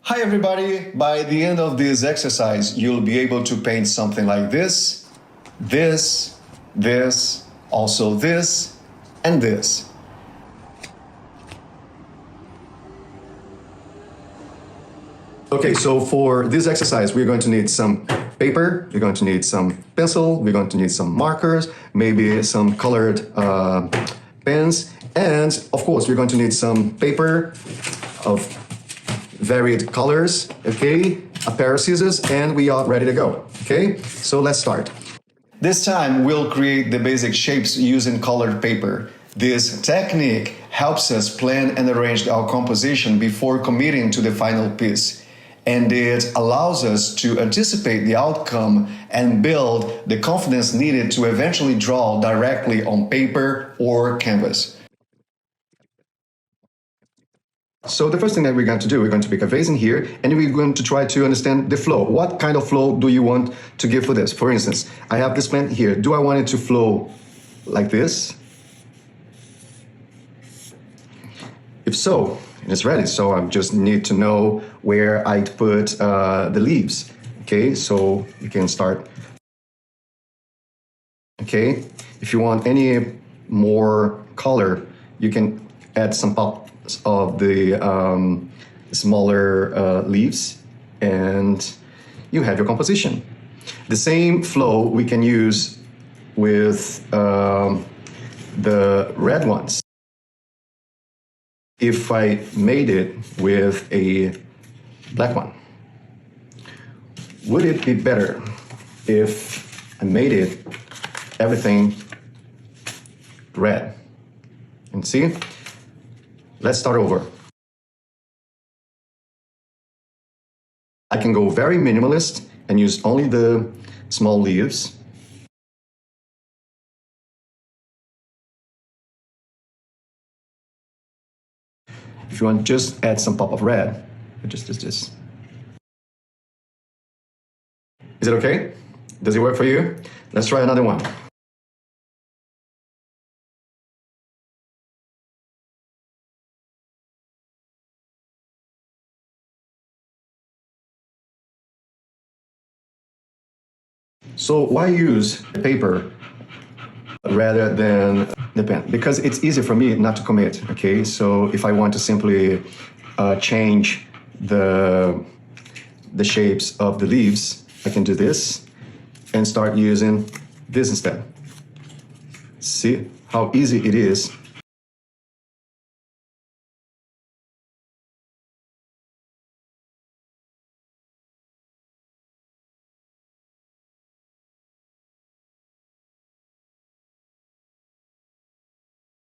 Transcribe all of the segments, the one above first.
Hi everybody! By the end of this exercise, you'll be able to paint something like this, also this, and this. Okay, so for this exercise, we're going to need some paper, we're going to need some pencil, we're going to need some markers, maybe some colored pens, and of course, we're going to need some paper of varied colors, okay, a pair of scissors, and we are ready to go, okay? So let's start. This time, we'll create the basic shapes using colored paper. This technique helps us plan and arrange our composition before committing to the final piece. And it allows us to anticipate the outcome and build the confidence needed to eventually draw directly on paper or canvas. So the first thing that we're going to do, we're going to pick a vase in here, and we're going to try to understand the flow. What kind of flow do you want to give for this? For instance, I have this plant here. Do I want it to flow like this? If so, it's ready. So I just need to know where I'd put the leaves. Okay, so you can start. Okay, if you want any more color, you can add some pops of the smaller leaves, and you have your composition. The same flow we can use with the red ones. If I made it with a black one, would it be better if I made it everything red? And see? Let's start over. I can go very minimalist and use only the small leaves. If you want, just add some pop of red. Just this. Is it okay? Does it work for you? Let's try another one. So why use paper rather than the pen? Because it's easy for me not to commit, okay? So if I want to simply change the shapes of the leaves, I can do this and start using this instead. See how easy it is?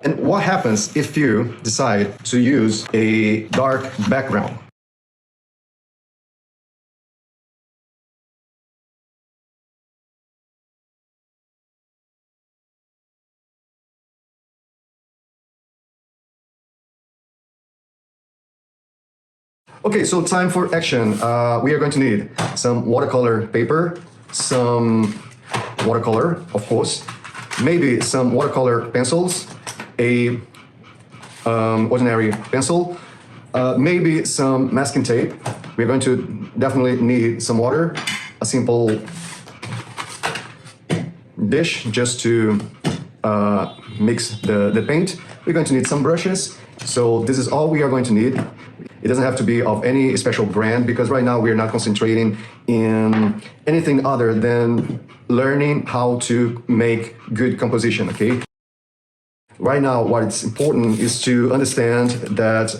And what happens if you decide to use a dark background? Okay, so time for action. We are going to need some watercolor paper, some watercolor, of course, maybe some watercolor pencils, a ordinary pencil, maybe some masking tape. We're going to definitely need some water, a simple dish just to mix the paint. We're going to need some brushes. So this is all we are going to need. It doesn't have to be of any special brand, because right now we're not concentrating in anything other than learning how to make good composition, okay? Right now, what is important is to understand that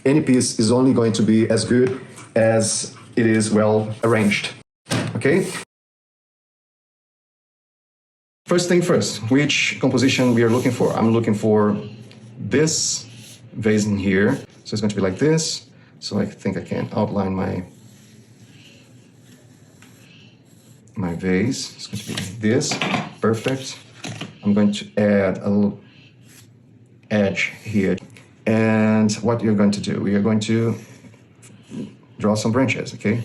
any piece is only going to be as good as it is well arranged, okay? First thing first, which composition we are looking for? I'm looking for this vase in here. So it's going to be like this. So I think I can outline my vase. It's going to be like this. Perfect. I'm going to add a little edge here. And what you're going to do, we are going to draw some branches, okay?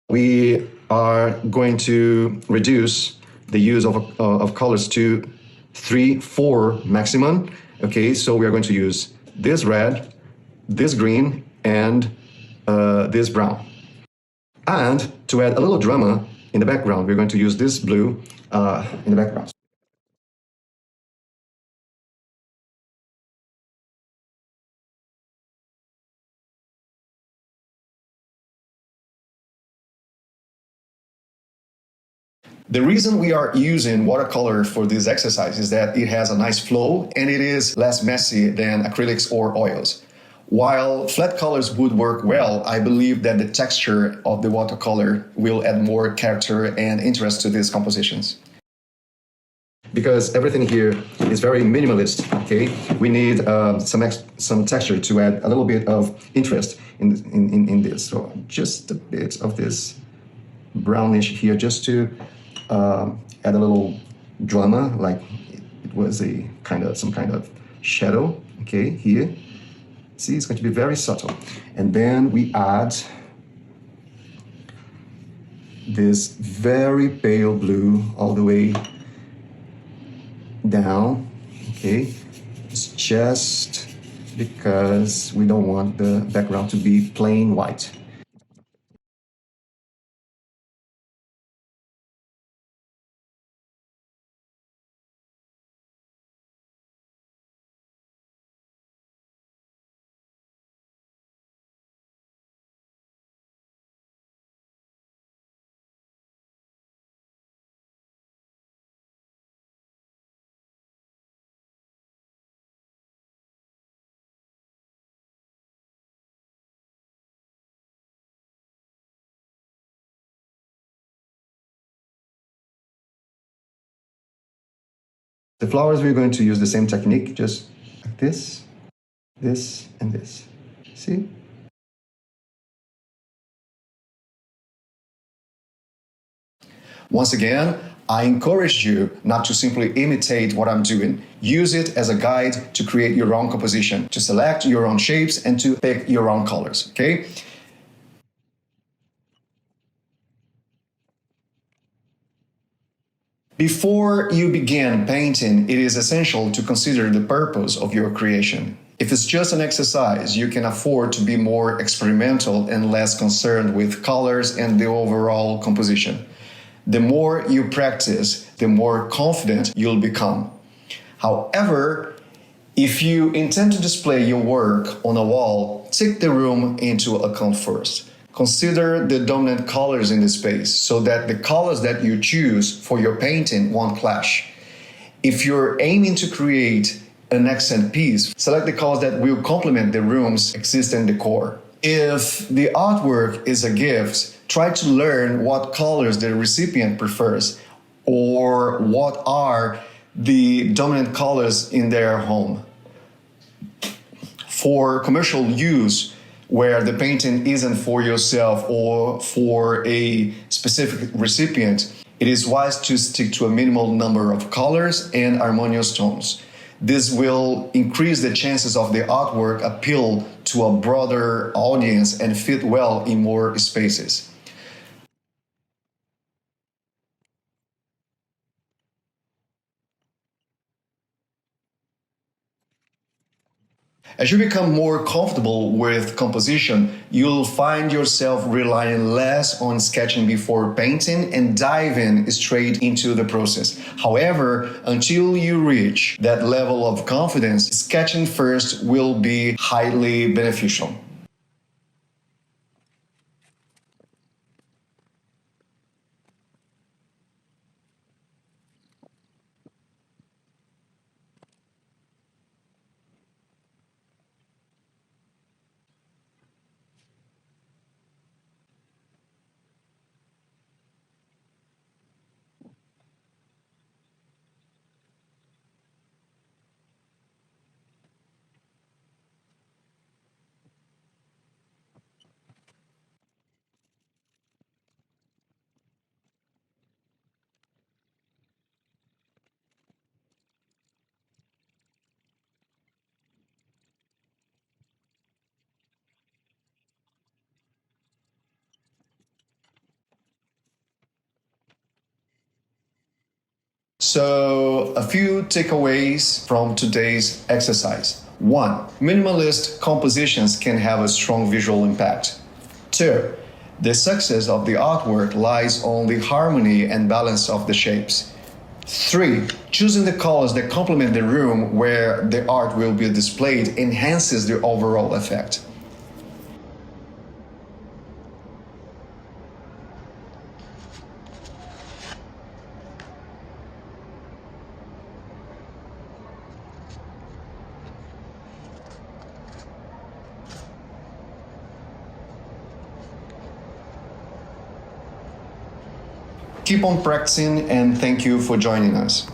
We are going to reduce the use of colors to 3, 4 maximum. Okay, so we are going to use this red, this green and this brown. And to add a little drama in the background, we're going to use this blue in the background. The reason we are using watercolor for this exercise is that it has a nice flow and it is less messy than acrylics or oils. While flat colors would work well, I believe that the texture of the watercolor will add more character and interest to these compositions. Because everything here is very minimalist, okay? We need some texture to add a little bit of interest in this. So just a bit of this brownish here just to add a little drama, like it was some kind of shadow, okay, here. See, it's going to be very subtle. And then we add this very pale blue all the way down, okay? It's just because we don't want the background to be plain white. The flowers, we're going to use the same technique, just like this, this, and this. See? Once again, I encourage you not to simply imitate what I'm doing. Use it as a guide to create your own composition, to select your own shapes, and to pick your own colors, okay? Before you begin painting, it is essential to consider the purpose of your creation. If it's just an exercise, you can afford to be more experimental and less concerned with colors and the overall composition. The more you practice, the more confident you'll become. However, if you intend to display your work on a wall, take the room into account first. Consider the dominant colors in the space so that the colors that you choose for your painting won't clash. If you're aiming to create an accent piece, select the colors that will complement the room's existing decor. If the artwork is a gift, try to learn what colors the recipient prefers or what are the dominant colors in their home. For commercial use, where the painting isn't for yourself or for a specific recipient, it is wise to stick to a minimal number of colors and harmonious tones. This will increase the chances of the artwork appeal to a broader audience and fit well in more spaces. As you become more comfortable with composition, you'll find yourself relying less on sketching before painting and diving straight into the process. However, until you reach that level of confidence, sketching first will be highly beneficial. So, a few takeaways from today's exercise. 1. Minimalist compositions can have a strong visual impact. 2. The success of the artwork lies on the harmony and balance of the shapes. 3. Choosing the colors that complement the room where the art will be displayed enhances the overall effect. Keep on practicing and thank you for joining us.